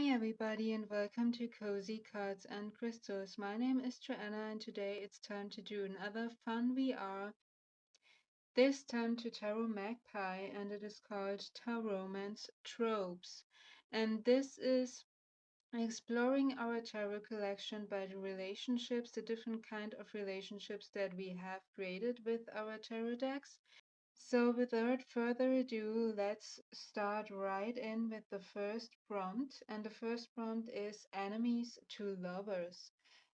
Hi everybody and welcome to Cozy Cards and Crystals. My name is Joanna and today it's time to do another fun VR, this time to Tarot Magpie, and it is called Tarotmance Tropes. And this is exploring our tarot collection by the relationships, the different kind of relationships that we have created with our tarot decks. So, without further ado, let's start right in with the first prompt. And the first prompt is Enemies to Lovers.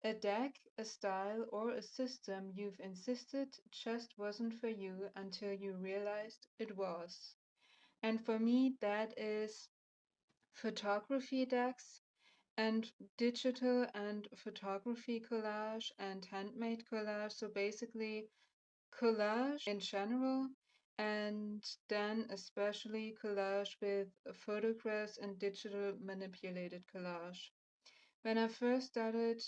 A deck, a style, or a system you've insisted just wasn't for you until you realized it was. And for me, that is photography decks and digital and photography collage and handmade collage. So basically, collage in general, and then especially collage with photographs and digital manipulated collage. When I first started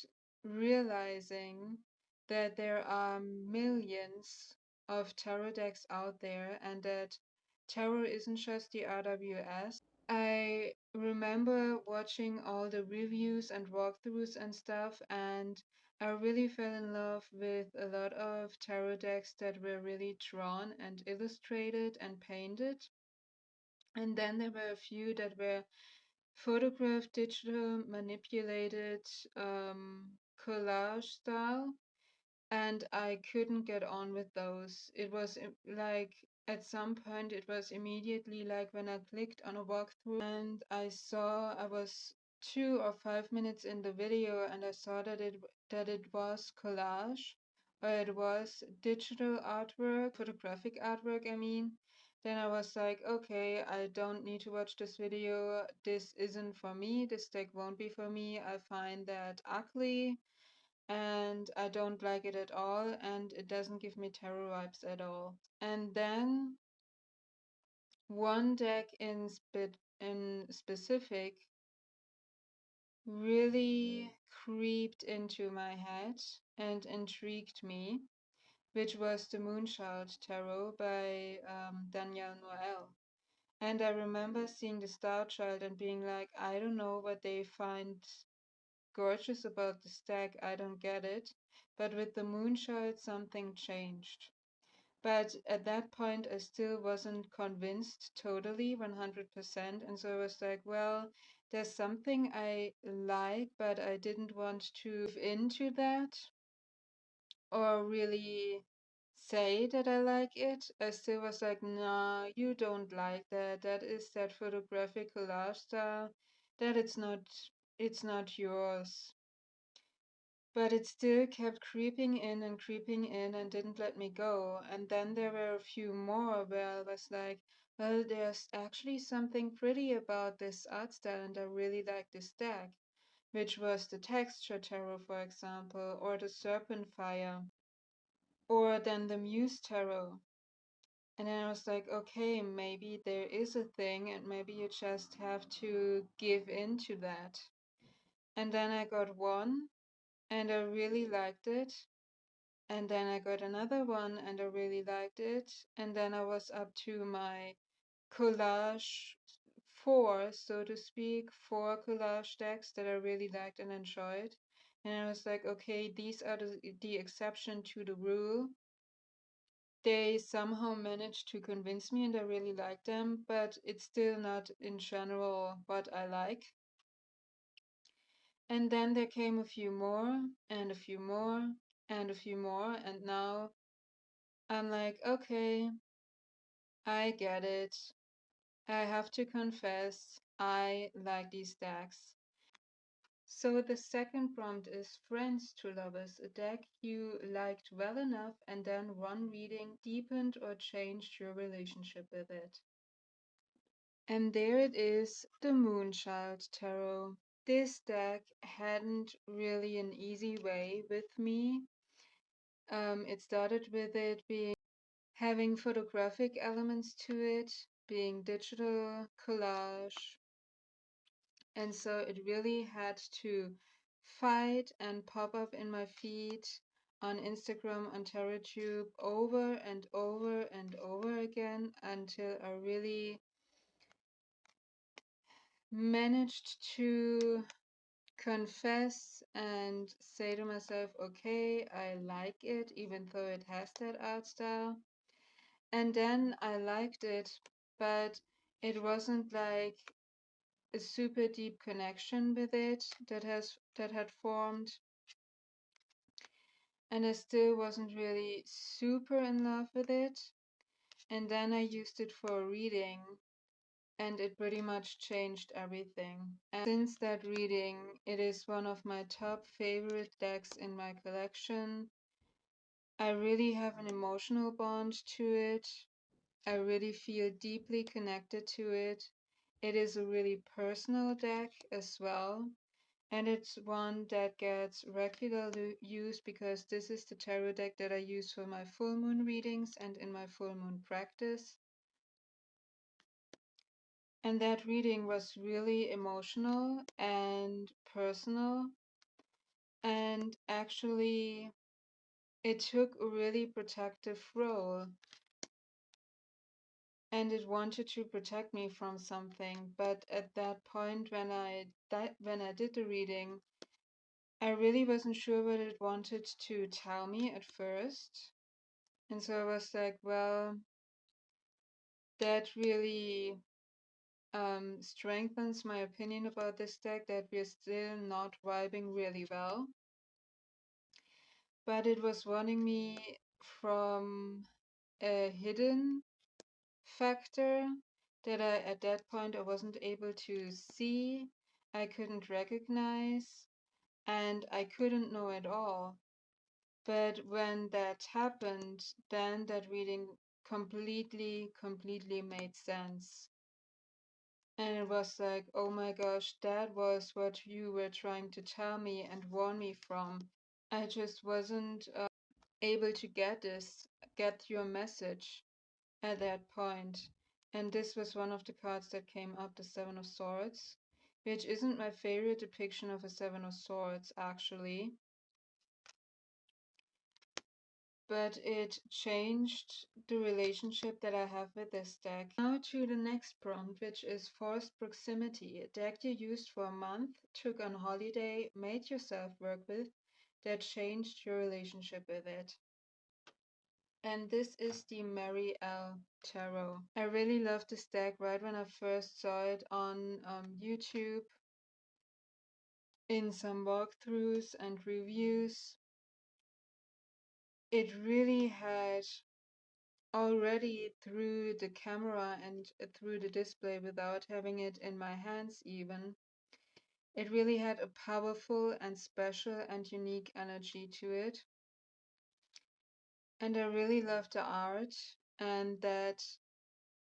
realizing that there are millions of tarot decks out there and that tarot isn't just the RWS, I remember watching all the reviews and walkthroughs and stuff, and I really fell in love with a lot of tarot decks that were really drawn and illustrated and painted. And then there were a few that were photographed, digital, manipulated, collage style, and I couldn't get on with those. It was like at some point it was immediately like when I clicked on a walkthrough and I saw I was 2 or 5 minutes in the video and I saw that it was collage or it was digital artwork, photographic artwork, I mean. Then I was like, okay, I don't need to watch this video. This isn't for me. This deck won't be for me. I find that ugly and I don't like it at all, and it doesn't give me tarot vibes at all. And then one deck in specific really creeped into my head and intrigued me, which was the Moonchild Tarot by Danielle Noel. And I remember seeing the Star Child and being like, I don't know what they find gorgeous about this deck, I don't get it. But with the Moonchild, something changed. But at that point, I still wasn't convinced totally, 100%. And so I was like, well, there's something I like, but I didn't want to into that or really say that I like it. I still was like, nah, you don't like that. That is that photographic collage style. That it's not yours. But it still kept creeping in and didn't let me go. And then there were a few more where I was like, well, there's actually something pretty about this art style, and I really like this deck, which was the Texture Tarot, for example, or the Serpent Fire, or then the Muse Tarot. And then I was like, okay, maybe there is a thing, and maybe you just have to give in to that. And then I got one, and I really liked it. And then I got another one and I really liked it. And then I was up to my collage four, so to speak, four collage decks that I really liked and enjoyed. And I was like, okay, these are the exception to the rule. They somehow managed to convince me and I really like them, but it's still not in general what I like. And then there came a few more and a few more and a few more, and now I'm like, okay, I get it. I have to confess, I like these decks. So the second prompt is Friends to Lovers, a deck you liked well enough and then one reading deepened or changed your relationship with it. And there it is, the Moonchild Tarot. This deck hadn't really an easy way with me. It started with it being having photographic elements to it, being digital collage, and so it really had to fight and pop up in my feed on Instagram, on TarotTube over and over and over again until I really managed to confess and say to myself, okay, I like it, even though it has that art style. And then I liked it, but it wasn't like a super deep connection with it that had formed. And I still wasn't really super in love with it. And then I used it for a reading, and it pretty much changed everything. And since that reading, it is one of my top favorite decks in my collection. I really have an emotional bond to it. I really feel deeply connected to it. It is a really personal deck as well. And it's one that gets regular use because this is the tarot deck that I use for my full moon readings and in my full moon practice. And that reading was really emotional and personal. And actually, it took a really protective role. And it wanted to protect me from something. But at that point, when I did the reading, I really wasn't sure what it wanted to tell me at first. And so I was like, well, that really strengthens my opinion about this deck, that we're still not vibing really well. But it was warning me from a hidden factor that at that point I wasn't able to see, I couldn't recognize, and I couldn't know at all. But when that happened, then that reading completely made sense. And it was like, oh my gosh, that was what you were trying to tell me and warn me from. I just wasn't able to get your message at that point. And this was one of the cards that came up, the Seven of Swords, which isn't my favorite depiction of a Seven of Swords, actually. But it changed the relationship that I have with this deck. Now to the next prompt, which is Forced Proximity, a deck you used for a month, took on holiday, made yourself work with, that changed your relationship with it. And this is the Mary L. Tarot. I really loved this deck right when I first saw it on YouTube, in some walkthroughs and reviews. It really had, already through the camera and through the display without having it in my hands even, it really had a powerful and special and unique energy to it. And I really loved the art and that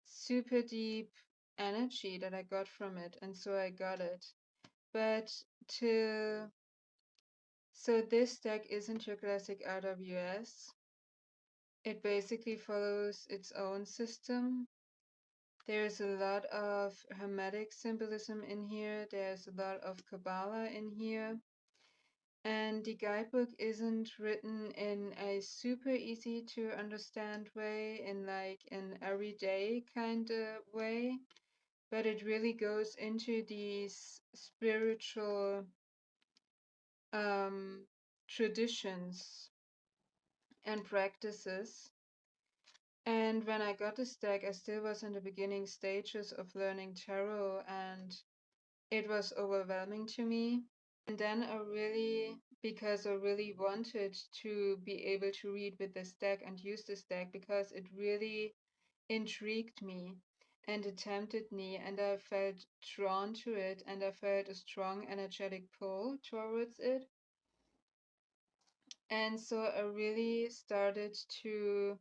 super deep energy that I got from it, and so I got it. But so this deck isn't your classic RWS. It basically follows its own system. There's a lot of Hermetic symbolism in here. There's a lot of Kabbalah in here. And the guidebook isn't written in a super easy to understand way, in like an everyday kind of way, but it really goes into these spiritual traditions and practices. And when I got this deck, I still was in the beginning stages of learning tarot, and it was overwhelming to me. And then because I really wanted to be able to read with this deck and use this deck because it really intrigued me and it tempted me, and I felt drawn to it, and I felt a strong energetic pull towards it. And so I really started to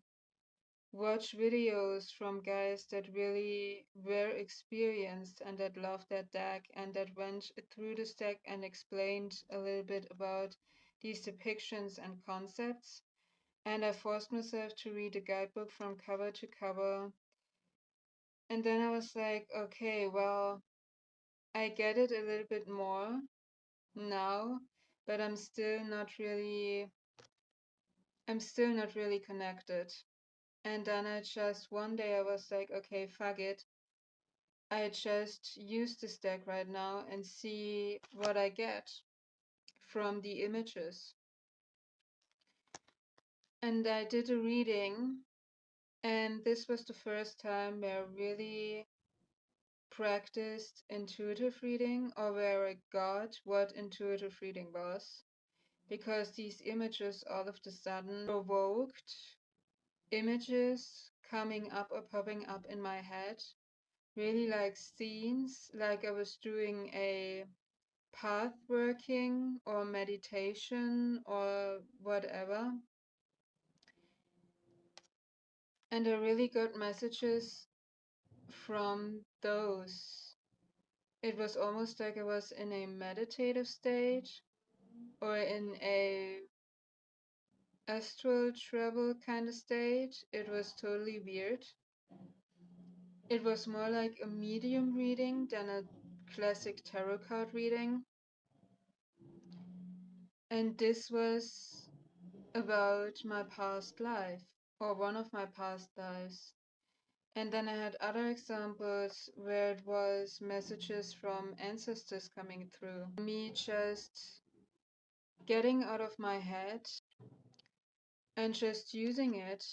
watch videos from guys that really were experienced and that loved that deck and that went through this deck and explained a little bit about these depictions and concepts. And I forced myself to read the guidebook from cover to cover. And then I was like, okay, well, I get it a little bit more now, but I'm still not really connected. And then one day I was like, okay, fuck it. I just use this deck right now and see what I get from the images. And I did a reading, and this was the first time where I really practiced intuitive reading, or where I got what intuitive reading was, because these images all of a sudden provoked images coming up or popping up in my head, really like scenes, like I was doing a path working or meditation or whatever. And I really got messages from those. It was almost like I was in a meditative state or in a astral travel kind of state. It was totally weird. It was more like a medium reading than a classic tarot card reading. And this was about my past life, or one of my past lives. And then I had other examples where it was messages from ancestors coming through. Me just getting out of my head and just using it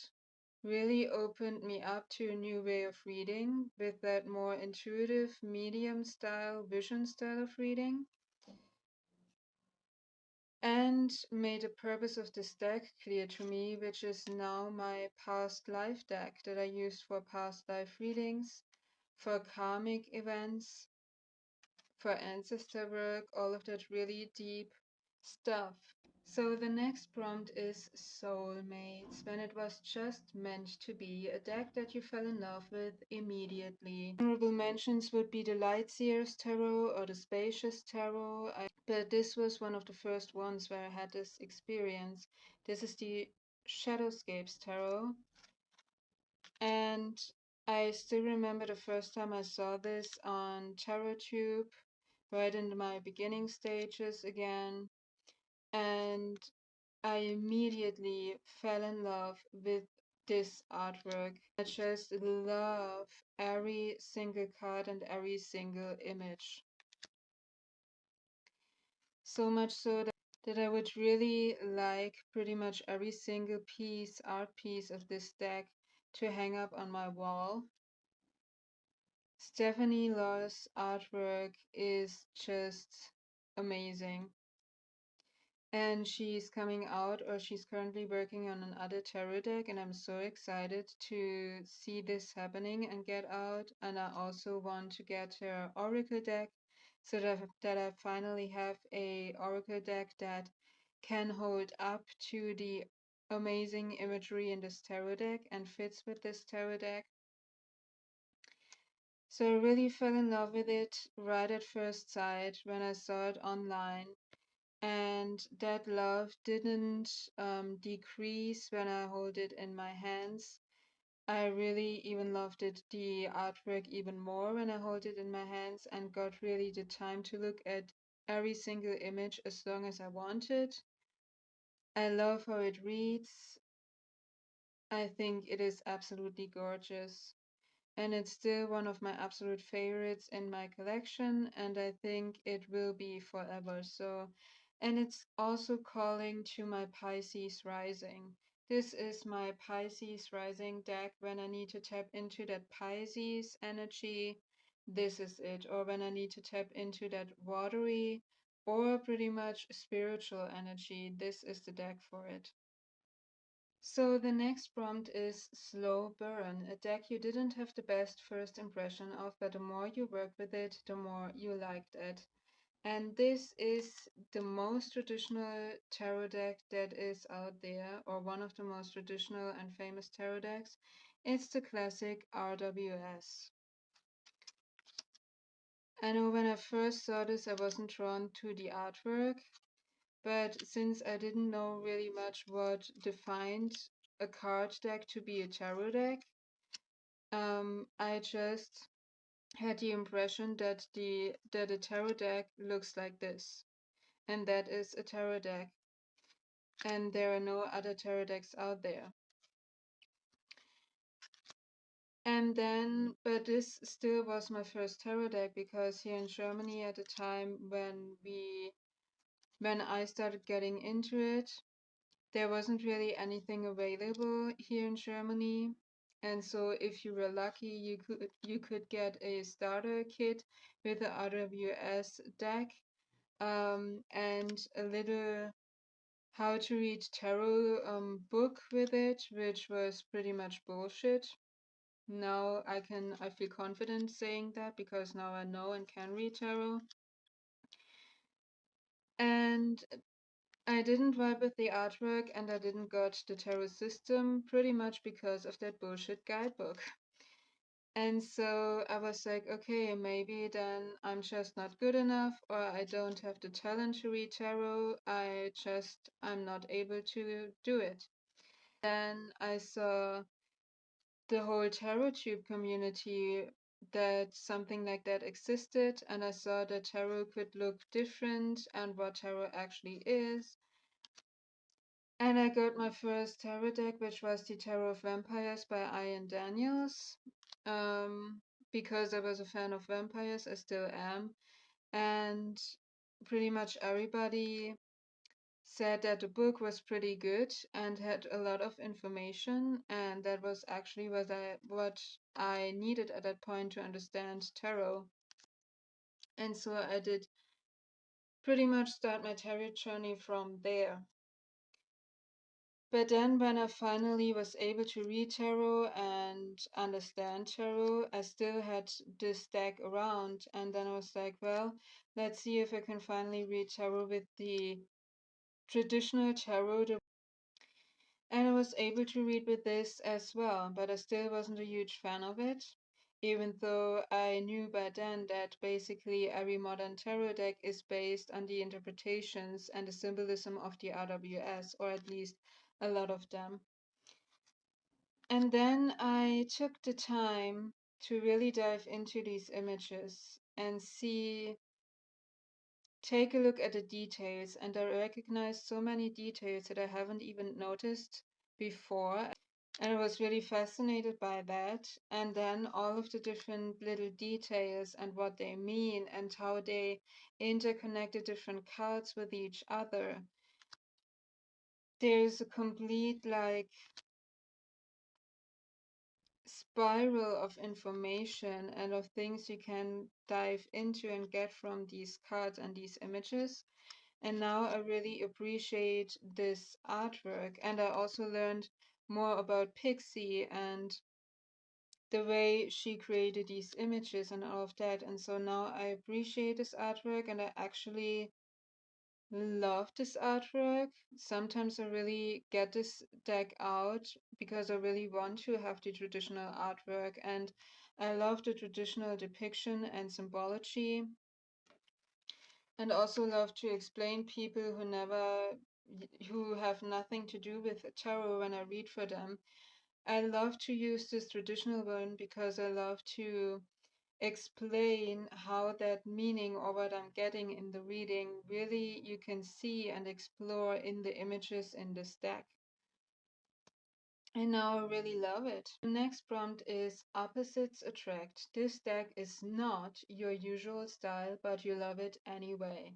really opened me up to a new way of reading with that more intuitive medium style, vision style of reading. And made the purpose of this deck clear to me, which is now my past life deck that I use for past life readings, for karmic events, for ancestor work, all of that really deep stuff. So the next prompt is Soulmates, when it was just meant to be, a deck that you fell in love with immediately. Honorable mentions would be the Lightseers Tarot or the Spacious Tarot, but this was one of the first ones where I had this experience. This is the Shadowscapes Tarot, and I still remember the first time I saw this on TarotTube, right in my beginning stages again, and I immediately fell in love with this artwork. I just love every single card and every single image. So much so that I would really like pretty much every single art piece of this deck to hang up on my wall. Stephanie Law's artwork is just amazing. And she's coming out, or she's currently working on another tarot deck, and I'm so excited to see this happening and get out. And I also want to get her oracle deck, so that I finally have a oracle deck that can hold up to the amazing imagery in this tarot deck and fits with this tarot deck. So I really fell in love with it right at first sight when I saw it online. And that love didn't decrease when I hold it in my hands. I really even loved the artwork even more when I hold it in my hands and got really the time to look at every single image as long as I wanted. I love how it reads. I think it is absolutely gorgeous. And it's still one of my absolute favorites in my collection, and I think it will be forever. So, and it's also calling to my Pisces rising. This is my Pisces rising deck. When I need to tap into that Pisces energy, this is it. Or when I need to tap into that watery or pretty much spiritual energy, this is the deck for it. So the next prompt is Slow Burn, a deck you didn't have the best first impression of, but the more you work with it, the more you liked it. And this is the most traditional tarot deck that is out there, or one of the most traditional and famous tarot decks. It's the classic RWS. I know when I first saw this, I wasn't drawn to the artwork, but since I didn't know really much what defined a card deck to be a tarot deck, I just had the impression that a tarot deck looks like this, and that is a tarot deck, and there are no other tarot decks out there. And then, but this still was my first tarot deck because here in Germany at the time when I started getting into it, there wasn't really anything available here in Germany. And so if you were lucky, you could get a starter kit with the RWS deck, and a little how to read tarot book with it, which was pretty much bullshit. Now I feel confident saying that because now I know and can read tarot. And I didn't vibe with the artwork and I didn't got the tarot system pretty much because of that bullshit guidebook. And so I was like, okay, maybe then I'm just not good enough, or I don't have the talent to read tarot. I'm not able to do it. Then I saw the whole tarot tube community that something like that existed, and I saw that tarot could look different and what tarot actually is. And I got my first tarot deck, which was the Tarot of Vampires by Ian Daniels. Because I was a fan of vampires, I still am. And pretty much everybody said that the book was pretty good and had a lot of information, and that was actually what I needed at that point to understand tarot. And so I did pretty much start my tarot journey from there. But then when I finally was able to read tarot and understand tarot, I still had this deck around, and then I was like, well, let's see if I can finally read tarot with the traditional tarot. And I was able to read with this as well, but I still wasn't a huge fan of it, even though I knew by then that basically every modern tarot deck is based on the interpretations and the symbolism of the RWS, or at least a lot of them. And then I took the time to really dive into these images and take a look at the details, and I recognized so many details that I haven't even noticed before. And I was really fascinated by that. And then all of the different little details and what they mean and how they interconnect the different cards with each other. There's a complete like spiral of information and of things you can dive into and get from these cards and these images. And now I really appreciate this artwork. And I also learned more about Pixie and the way she created these images and all of that. And so now I appreciate this artwork and I actually love this artwork. Sometimes I really get this deck out because I really want to have the traditional artwork, and I love the traditional depiction and symbology, and also love to explain people who have nothing to do with tarot when I read for them. I love to use this traditional one because I love to explain how that meaning or what I'm getting in the reading really you can see and explore in the images in this deck. And now I really love it. The next prompt is Opposites Attract. This deck is not your usual style, but you love it anyway.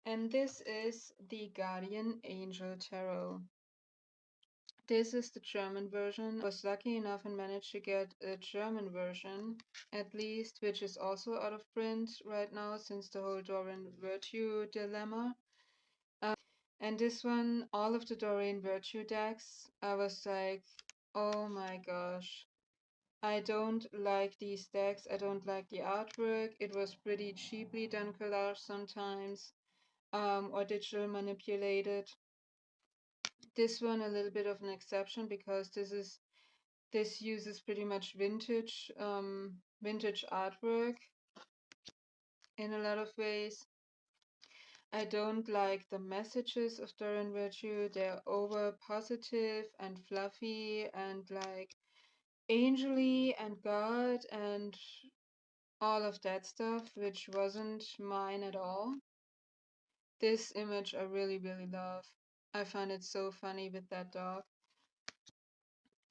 And this is the Guardian Angel Tarot. This is the German version. I was lucky enough and managed to get a German version, at least, which is also out of print right now since the whole Doreen Virtue dilemma. And this one, all of the Doreen Virtue decks, I was like, oh my gosh. I don't like these decks. I don't like the artwork. It was pretty cheaply done collage sometimes, or digital manipulated. This one a little bit of an exception because this uses pretty much vintage artwork in a lot of ways. I don't like the messages of Doreen Virtue. They're over positive and fluffy and like angely and God and all of that stuff, which wasn't mine at all. This image I really, really love. I find it so funny with that dog.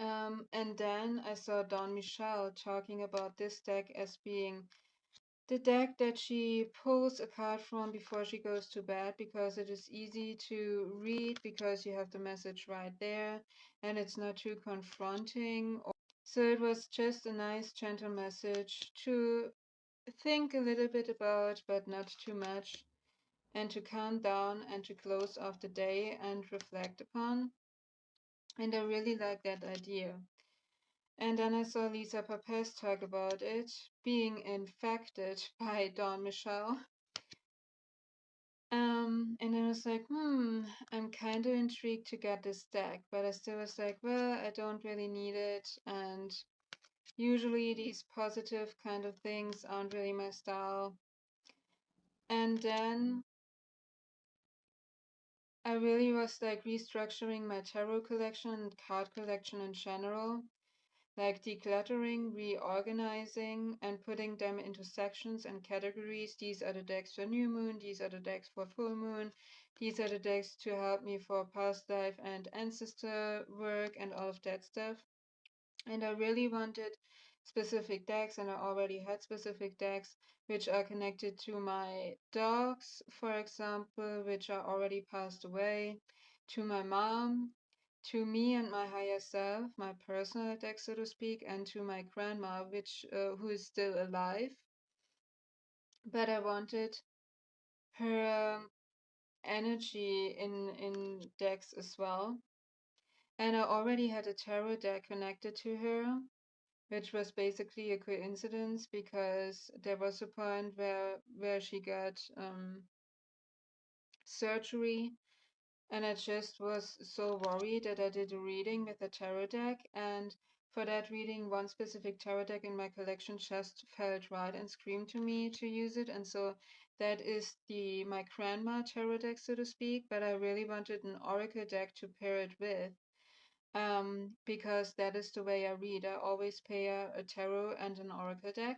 And then I saw Dawn Michelle talking about this deck as being the deck that she pulls a card from before she goes to bed because it is easy to read because you have the message right there and it's not too confronting. So it was just a nice, gentle message to think a little bit about, but not too much, and to calm down and to close off the day and reflect upon. And I really like that idea. And then I saw Lisa Papez talk about it being infected by Dawn Michelle. And I was like, I'm kind of intrigued to get this deck, but I still was like, well, I don't really need it. And usually these positive kind of things aren't really my style. And then I really was like restructuring my tarot collection and card collection in general, like decluttering, reorganizing, and putting them into sections and categories. These are the decks for new moon, these are the decks for full moon, these are the decks to help me for past life and ancestor work and all of that stuff. And I really wanted specific decks, and I already had specific decks which are connected to my dogs, for example, which are already passed away, to my mom, to me and my higher self, my personal deck, so to speak, and to my grandma, which who is still alive. But I wanted her energy in decks as well. And I already had a tarot deck connected to her, which was basically a coincidence because there was a point where she got surgery, and I just was so worried that I did a reading with a tarot deck, and for that reading one specific tarot deck in my collection just felt right and screamed to me to use it. And so that is the my grandma tarot deck, so to speak, but I really wanted an oracle deck to pair it with, because that is the way I read. I always pair a tarot and an oracle deck.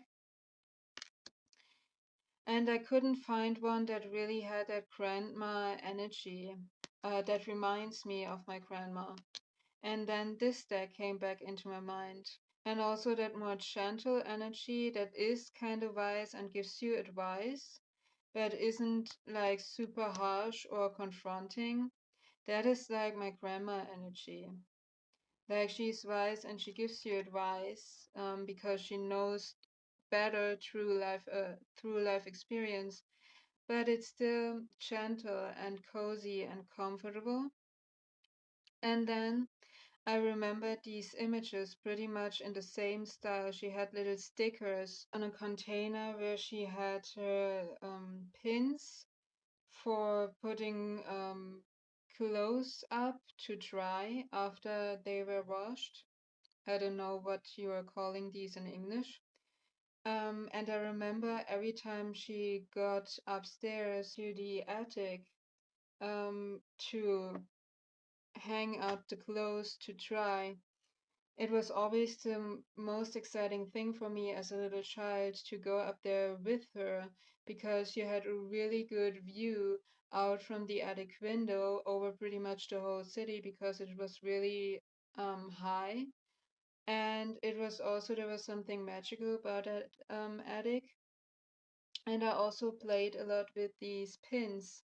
And I couldn't find one that really had that grandma energy, that reminds me of my grandma. And then this deck came back into my mind. And also that more gentle energy that is kind of wise and gives you advice, but isn't like super harsh or confronting. That is like my grandma energy. Like she's wise and she gives you advice, because she knows better through life experience, but it's still gentle and cozy and comfortable. And then I remember these images pretty much in the same style. She had little stickers on a container where she had her pins for putting clothes up to dry after they were washed. I don't know what you are calling these in English. And I remember every time she got upstairs to the attic to hang out the clothes to dry, it was always the most exciting thing for me as a little child to go up there with her because you had a really good view out from the attic window over pretty much the whole city because it was really high. And it was also, there was something magical about that attic. And I also played a lot with these pins.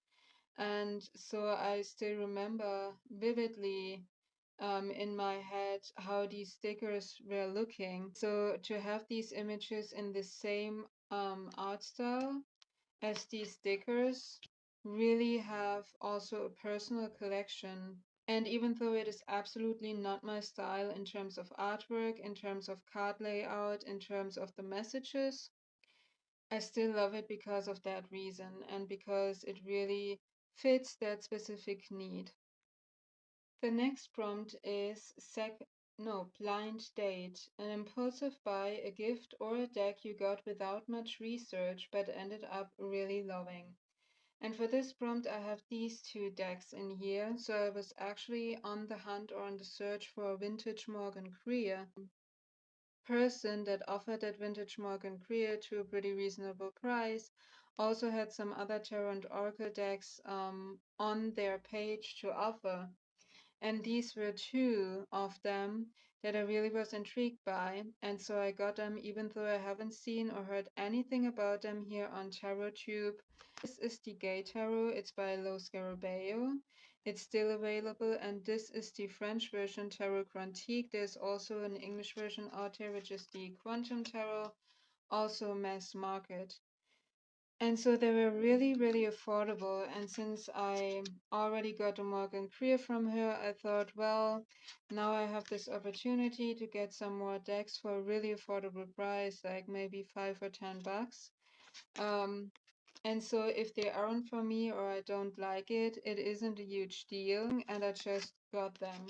And so I still remember vividly in my head how these stickers were looking. So to have these images in the same art style as these stickers really have also a personal collection. And even though it is absolutely not my style in terms of artwork, in terms of card layout, in terms of the messages, I still love it because of that reason and because it really fits that specific need. The next prompt is blind date, an impulsive buy, a gift or a deck you got without much research but ended up really loving. And for this prompt, I have these two decks in here. So I was actually on the hunt or on the search for a vintage Morgan Greer person that offered that vintage Morgan Greer to a pretty reasonable price. Also had some other tarot and oracle decks on their page to offer. And these were two of them that I really was intrigued by, and so I got them even though I haven't seen or heard anything about them here on TarotTube. This is the Gay Tarot. It's by Lo Scarabeo. It's still available, and this is the French version Tarot Quantique. There's also an English version out there, which is the Quantum Tarot, also mass market. And so they were really, really affordable. And since I already got a Morgan Creer from her, I thought, well, now I have this opportunity to get some more decks for a really affordable price, like maybe $5 or $10. And so if they aren't for me or I don't like it, it isn't a huge deal, and I just got them.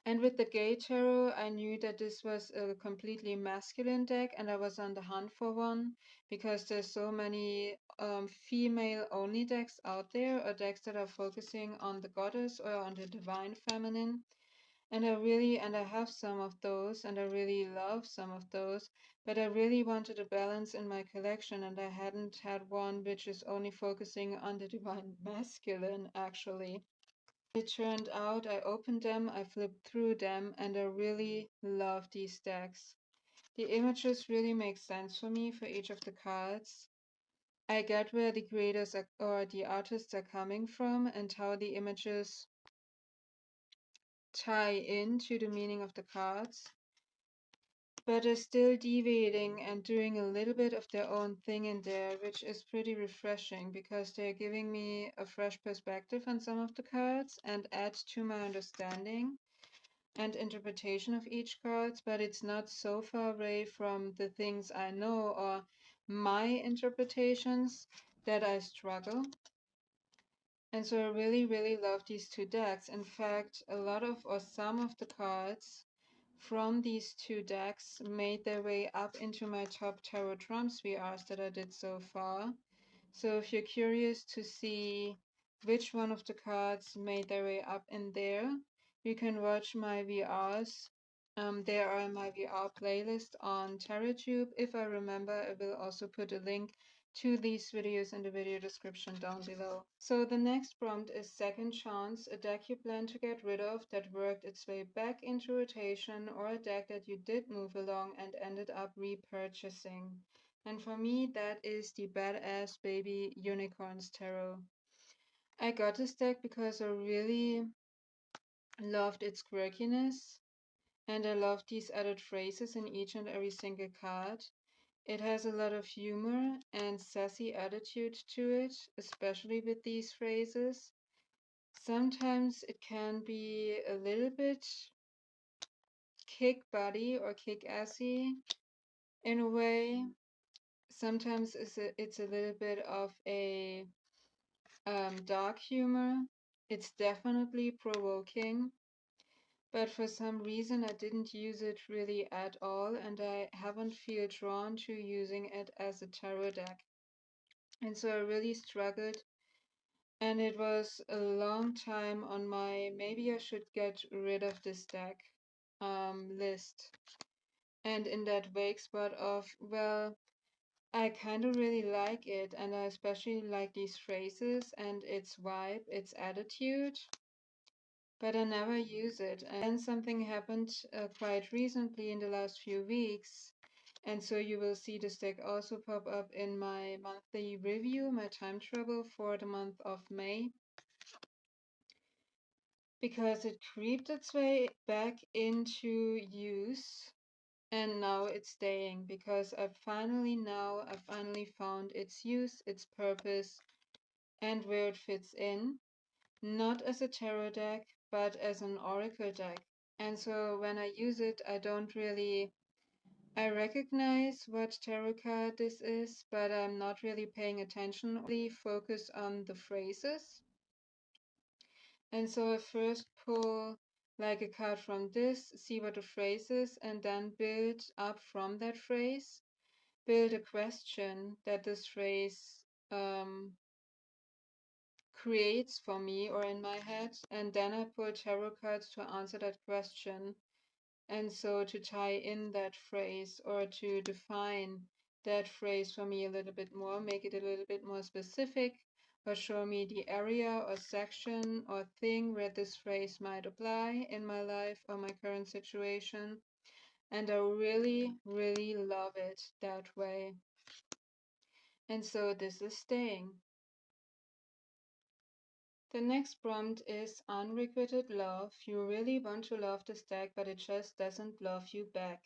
And with the Gay Tarot, I knew that this was a completely masculine deck, and I was on the hunt for one because there's so many female-only decks out there, or decks that are focusing on the goddess or on the divine feminine. And I have some of those, and I really love some of those, but I really wanted a balance in my collection, and I hadn't had one which is only focusing on the divine masculine, actually. It turned out I opened them, I flipped through them, and I really love these decks. The images really make sense for me for each of the cards. I get where the creators or the artists are coming from and how the images tie into the meaning of the cards, but are still deviating and doing a little bit of their own thing in there, which is pretty refreshing because they're giving me a fresh perspective on some of the cards and add to my understanding and interpretation of each card, but it's not so far away from the things I know or my interpretations that I struggle. And so I really, really love these two decks. In fact, a lot of or some of the cards from these two decks made their way up into my top Tarot Trumps VRs that I did so far. So if you're curious to see which one of the cards made their way up in there, you can watch my VRs. They are in my VR playlist on TarotTube. If I remember, I will also put a link to these videos in the video description down below. So the next prompt is Second Chance, a deck you plan to get rid of that worked its way back into rotation, or a deck that you did move along and ended up repurchasing. And for me, that is the Badass Baby Unicorns Tarot. I got this deck because I really loved its quirkiness, and I love these added phrases in each and every single card. It has a lot of humor and sassy attitude to it, especially with these phrases. Sometimes it can be a little bit kick buddy or kick assy in a way. Sometimes it's a little bit of a dark humor. It's definitely provoking, but for some reason I didn't use it really at all, and I haven't feel drawn to using it as a tarot deck. And so I really struggled, and it was a long time on my maybe I should get rid of this deck list. And in that vague spot of, well, I kind of really like it, and I especially like these phrases and its vibe, its attitude, but I never use it. And then something happened quite recently in the last few weeks, and so you will see this deck also pop up in my monthly review, my time travel for the month of May, because it creeped its way back into use. And now it's staying because I finally found its use, its purpose, and where it fits in, not as a tarot deck, but as an oracle deck. And so when I use it, I recognize what tarot card this is, but I'm not really paying attention, only focus on the phrases. And so I first pull like a card from this, see what the phrase is, and then build up from that phrase, build a question that this phrase creates for me or in my head, and then I pull tarot cards to answer that question. And so to tie in that phrase or to define that phrase for me a little bit more, make it a little bit more specific, or show me the area or section or thing where this phrase might apply in my life or my current situation. And I really, really love it that way. And so this is staying. The next prompt is Unrequited Love. You really want to love this deck, but it just doesn't love you back.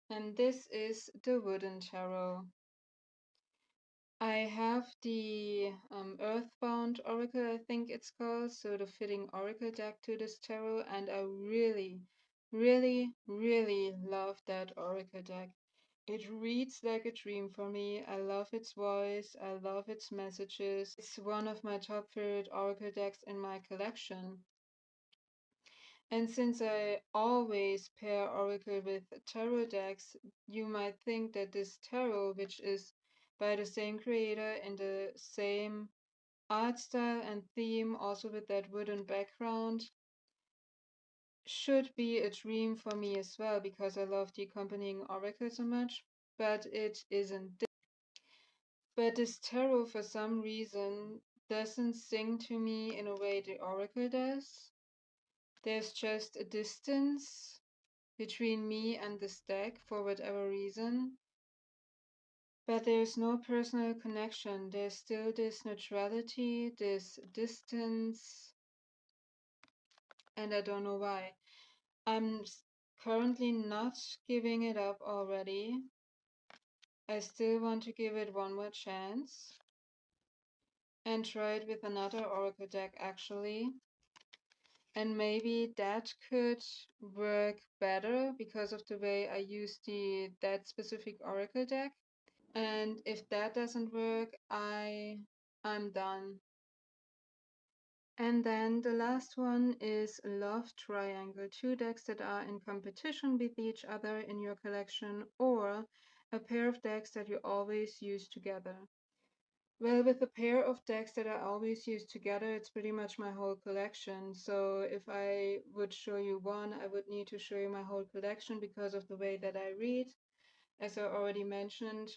And this is the Wooden Tarot. I have the Earthbound Oracle, I think it's called, so the fitting Oracle deck to this tarot, and I really, really, really love that Oracle deck. It reads like a dream for me. I love its voice, I love its messages. It's one of my top favorite Oracle decks in my collection. And since I always pair Oracle with tarot decks, you might think that this tarot, which is by the same creator in the same art style and theme, also with that wooden background, should be a dream for me as well because I love the accompanying Oracle so much, but it isn't. But this tarot, for some reason, doesn't sing to me in a way the Oracle does. There's just a distance between me and this deck for whatever reason. But there's no personal connection. There's still this neutrality, this distance, and I don't know why. I'm currently not giving it up already. I still want to give it one more chance and try it with another Oracle deck actually. And maybe that could work better because of the way I use that specific Oracle deck. And if that doesn't work, I'm done. And then the last one is Love Triangle. Two decks that are in competition with each other in your collection, or a pair of decks that you always use together. Well, with a pair of decks that I always use together, it's pretty much my whole collection. So if I would show you one, I would need to show you my whole collection because of the way that I read. As I already mentioned,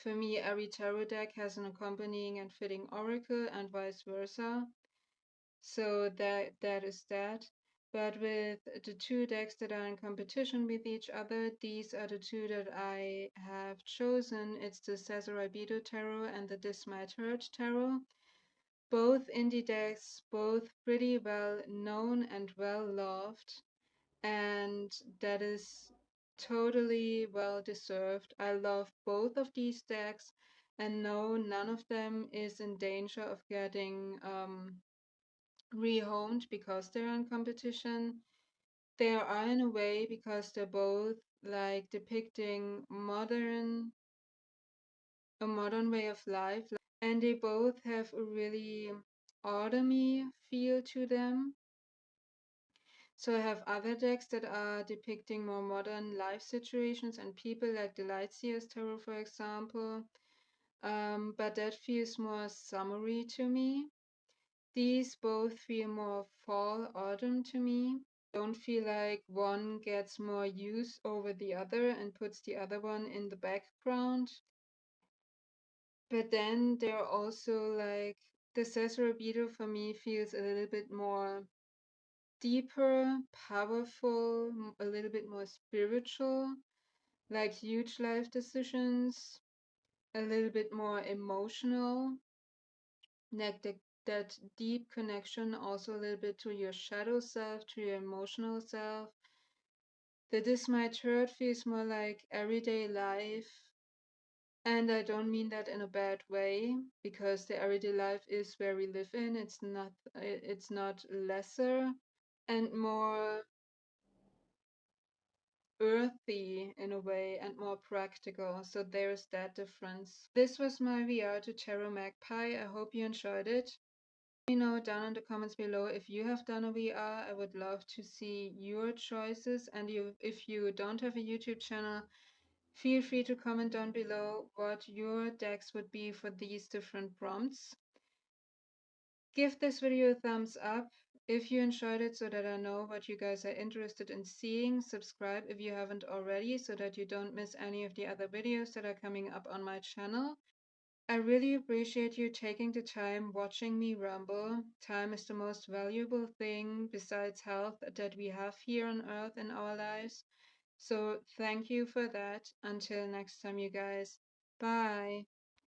for me, every tarot deck has an accompanying and fitting oracle and vice versa. So that is that. But with the two decks that are in competition with each other, these are the two that I have chosen. It's the Sazerabido Tarot and the This Might Hurt Tarot. Both indie decks, both pretty well known and well loved. And that is totally well deserved. I love both of these decks, and no, none of them is in danger of getting rehomed because they're in competition. They are in a way because they're both like depicting a modern way of life, and they both have a really autumny feel to them. So I have other decks that are depicting more modern life situations and people, like the Lightseer's Tarot, for example. But that feels more summery to me. These both feel more fall, autumn to me. Don't feel like one gets more use over the other and puts the other one in the background. But then there are also like the Sesarabido for me feels a little bit more deeper, powerful, a little bit more spiritual, like huge life decisions, a little bit more emotional, like that deep connection also a little bit to your shadow self, to your emotional self. The This Might Hurt feels more like everyday life. And I don't mean that in a bad way, because the everyday life is where we live in. It's not lesser and more earthy in a way and more practical. So there's that difference. This was my VR to Tarot Magpie. I hope you enjoyed it. Let me know down in the comments below if you have done a VR. I would love to see your choices. And if you don't have a YouTube channel, feel free to comment down below what your decks would be for these different prompts. Give this video a thumbs up if you enjoyed it so that I know what you guys are interested in seeing. Subscribe if you haven't already so that you don't miss any of the other videos that are coming up on my channel. I really appreciate you taking the time watching me ramble. Time is the most valuable thing besides health that we have here on earth in our lives. So thank you for that. Until next time, you guys. Bye.